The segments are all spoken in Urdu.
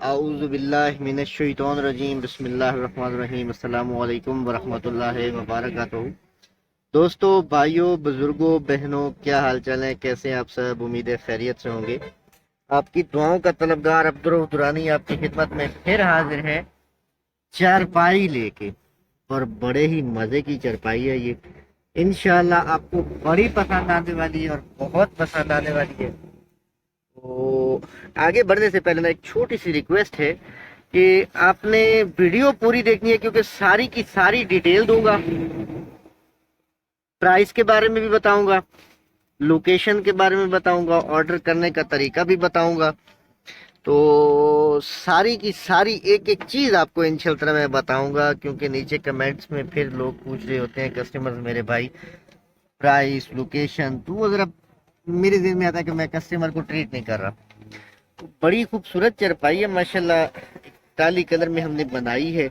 اعوذ باللہ من الشیطان الرجیم بسم اللہ الرحمن الرحیم السلام علیکم ورحمۃ اللہ وبرکاتہ۔ دوستو، بھائیوں، بزرگوں، بہنوں، کیا حال چال ہے؟ کیسے ہیں آپ سب؟ امید ہے خیریت سے ہوں گے۔ آپ کی دعاؤں کا طلبگار عبدالرؤف درانی آپ کی خدمت میں پھر حاضر ہے، چارپائی لے کے، اور بڑے ہی مزے کی چارپائی ہے یہ۔ انشاءاللہ آپ کو بڑی پسند آنے والی ہے اور بہت پسند آنے والی ہے۔ تو آگے بڑھنے سے پہلے نا ایک چھوٹی سی ریکویسٹ ہے کہ آپ نے ویڈیو پوری دیکھنی ہے، کیونکہ ساری کی ساری ڈیٹیل دوں گا، پرائس کے بارے میں بھی بتاؤں گا، لوکیشن کے بارے میں بتاؤں گا، آرڈر کرنے کا طریقہ بھی بتاؤں گا۔ تو ساری کی ساری ایک ایک چیز آپ کو انشاءاللہ میں بتاؤں گا، کیونکہ نیچے کمنٹس میں پھر لوگ پوچھ رہے ہوتے ہیں کسٹمر میرے بھائی، پرائس، لوکیشن، تو وہ ذرا میرے ذہن میں آتا ہے کہ میں کسٹمر کو ٹریٹ نہیں کر رہا۔ بڑی خوبصورت چارپائی ہے ماشاءاللہ، کالی کلر میں ہم نے بنائی ہے،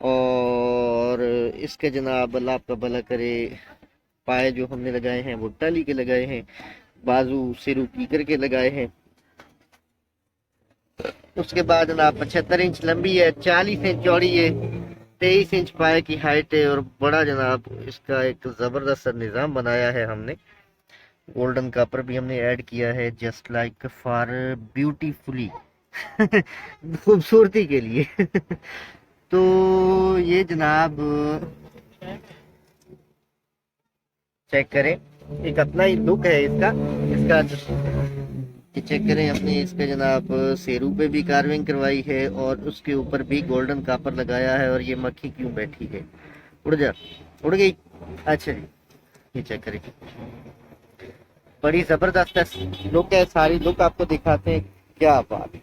اور اس کے جناب اللہ آپ کا بھلا کرے، پائے جو ہم نے لگائے ہیں وہ ٹالی کے لگائے ہیں، بازو سیرو کیکر کے لگائے ہیں۔ اس کے بعد جناب 75 انچ لمبی ہے، 40 انچ چوڑی ہے، 23 انچ پائے کی ہائٹ ہے، اور بڑا جناب اس کا ایک زبردست نظام بنایا ہے ہم نے۔ گولڈن کاپر بھی ہم نے ایڈ کیا ہے، جسٹ لائک فار بیوٹیفلی خوبصورتی کے لیے تو یہ جناب چیک کریں، ایک اپنا ہی لک ہے اس کا چیک کریں اپنے۔ اس کے جناب سیرو پہ بھی کارونگ کروائی ہے، اور اس کے اوپر بھی گولڈن کاپر لگایا ہے، اور یہ مکھی کیوں بیٹھی ہے؟ اڑ گئی، اچھا جی، یہ چیک کریں، بڑی زبردست لک ہے، ساری لک آپ کو دکھاتے ہیں۔ کیا بات ہے،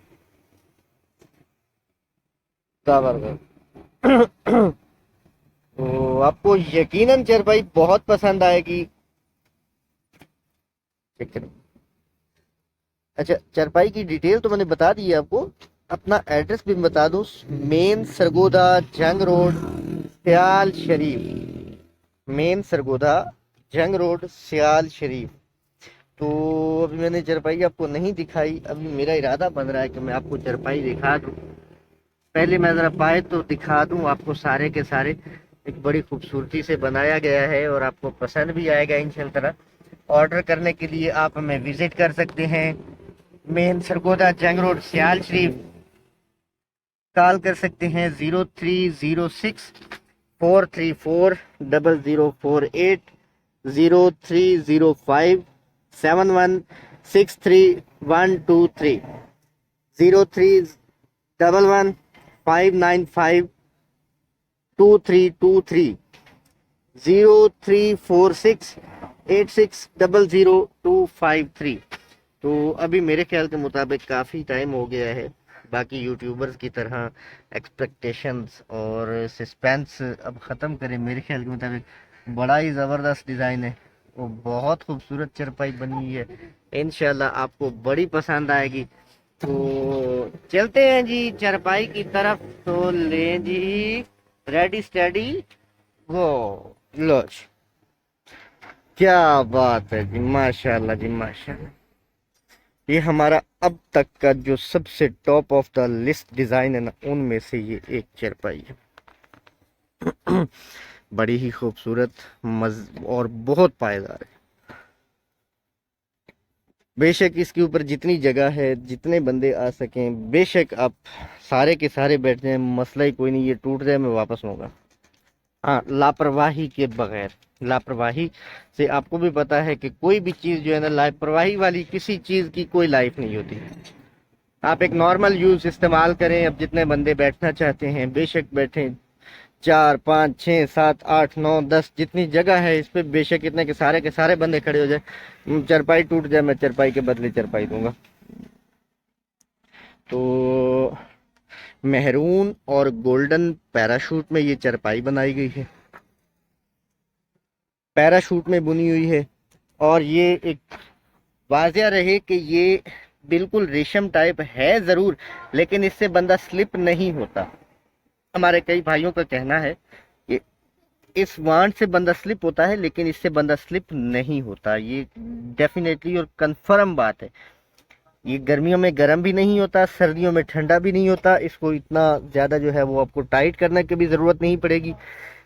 تو آپ کو یقیناً چارپائی بہت پسند آئے گی۔ چیک کریں، اچھا چارپائی کی ڈیٹیل تو میں نے بتا دی ہے آپ کو، اپنا ایڈریس بھی بتا دوں، مین سرگودا جنگ روڈ سیال شریف، مین سرگودا جنگ روڈ سیال شریف۔ تو ابھی میں نے چارپائی آپ کو نہیں دکھائی، ابھی میرا ارادہ بن رہا ہے کہ میں آپ کو چارپائی دکھا دوں۔ پہلے میں ذرا پائے تو دکھا دوں آپ کو، سارے کے سارے ایک بڑی خوبصورتی سے بنایا گیا ہے، اور آپ کو پسند بھی آئے گا انشاءاللہ۔ آرڈر کرنے کے لیے آپ ہمیں وزٹ کر سکتے ہیں، مین سرگودا جنگ روڈ سیال شریف، کال کر سکتے ہیں 0306-434-0048، 03057163-123، 0311-595-2323، 0346-8600-253۔ تو ابھی میرے خیال کے مطابق کافی ٹائم ہو گیا ہے، باقی یوٹیوبرز کی طرح ایکسپیکٹیشنز اور سسپینس اب ختم کریں۔ میرے خیال کے مطابق بڑا ہی زبردست ڈیزائن ہے، وہ بہت خوبصورت چارپائی بنی ہوئی ہے، انشاءاللہ آپ کو بڑی پسند آئے گی۔ تو چلتے ہیں جی چارپائی کی طرف، تو لیں جی، ریڈی اسٹیڈی گو، لو جی، کیا بات ہے جی، ماشاءاللہ جی ماشاءاللہ۔ یہ ہمارا اب تک کا جو سب سے top of the list design ہے نا، ان میں سے یہ ایک چارپائی ہے، بڑی ہی خوبصورت اور بہت پائیدار ہے۔ بے شک اس کے اوپر جتنی جگہ ہے، جتنے بندے آ سکیں، بے شک آپ سارے کے سارے بیٹھ جائیں، مسئلہ ہی کوئی نہیں، یہ ٹوٹ جائے میں واپس ہوں گا، ہاں لاپرواہی کے بغیر۔ لاپرواہی سے آپ کو بھی پتا ہے کہ کوئی بھی چیز جو ہے نا، لاپرواہی والی کسی چیز کی کوئی لائف نہیں ہوتی۔ آپ ایک نارمل یوز استعمال کریں، اب جتنے بندے بیٹھنا چاہتے ہیں بے شک بیٹھیں، 4 5 6 7 8 9 10 جتنی جگہ ہے اس پہ بے شک اتنے کے سارے بندے کھڑے ہو جائیں، چارپائی ٹوٹ جائے میں چارپائی کے بدلے چارپائی دوں گا۔ تو مہرون اور گولڈن پیراشوٹ میں یہ چارپائی بنائی گئی ہے، پیراشوٹ میں بنی ہوئی ہے، اور یہ ایک واضح رہے کہ یہ بالکل ریشم ٹائپ ہے ضرور، لیکن اس سے بندہ سلپ نہیں ہوتا۔ ہمارے کئی بھائیوں کا کہنا ہے کہ اس وانٹ سے بندہ سلپ ہوتا ہے، لیکن اس سے بندہ سلپ نہیں ہوتا، یہ ڈیفینیٹلی اور کنفرم بات ہے۔ یہ گرمیوں میں گرم بھی نہیں ہوتا، سردیوں میں ٹھنڈا بھی نہیں ہوتا، اس کو اتنا زیادہ جو ہے وہ آپ کو ٹائٹ کرنے کی بھی ضرورت نہیں پڑے گی۔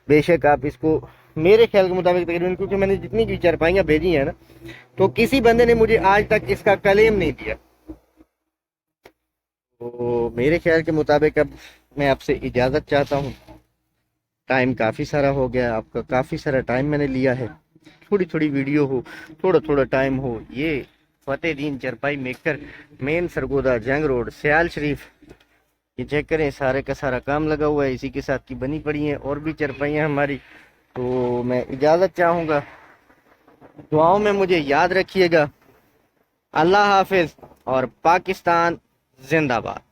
بے شک آپ اس کو میرے خیال کے مطابق تقریباً، کیونکہ میں نے جتنی بھی چارپائیاں بھیجی ہیں نا، تو کسی بندے نے مجھے آج تک اس کا کلیم نہیں دیا۔ تو میرے خیال کے مطابق اب میں آپ سے اجازت چاہتا ہوں، ٹائم کافی سارا ہو گیا، آپ کا کافی سارا ٹائم میں نے لیا ہے۔ تھوڑی تھوڑی ویڈیو ہو، تھوڑا تھوڑا ٹائم ہو، یہ فتح دین چرپائی میکر، مین سرگودا جنگ روڈ سیال شریف، یہ چیک کریں سارے کا سارا کام لگا ہوا ہے، اسی کے ساتھ کی بنی پڑی ہیں اور بھی چرپائیاں ہماری۔ تو میں اجازت چاہوں گا، دعاؤں میں مجھے یاد رکھیے گا۔ اللہ حافظ اور پاکستان زندہ باد۔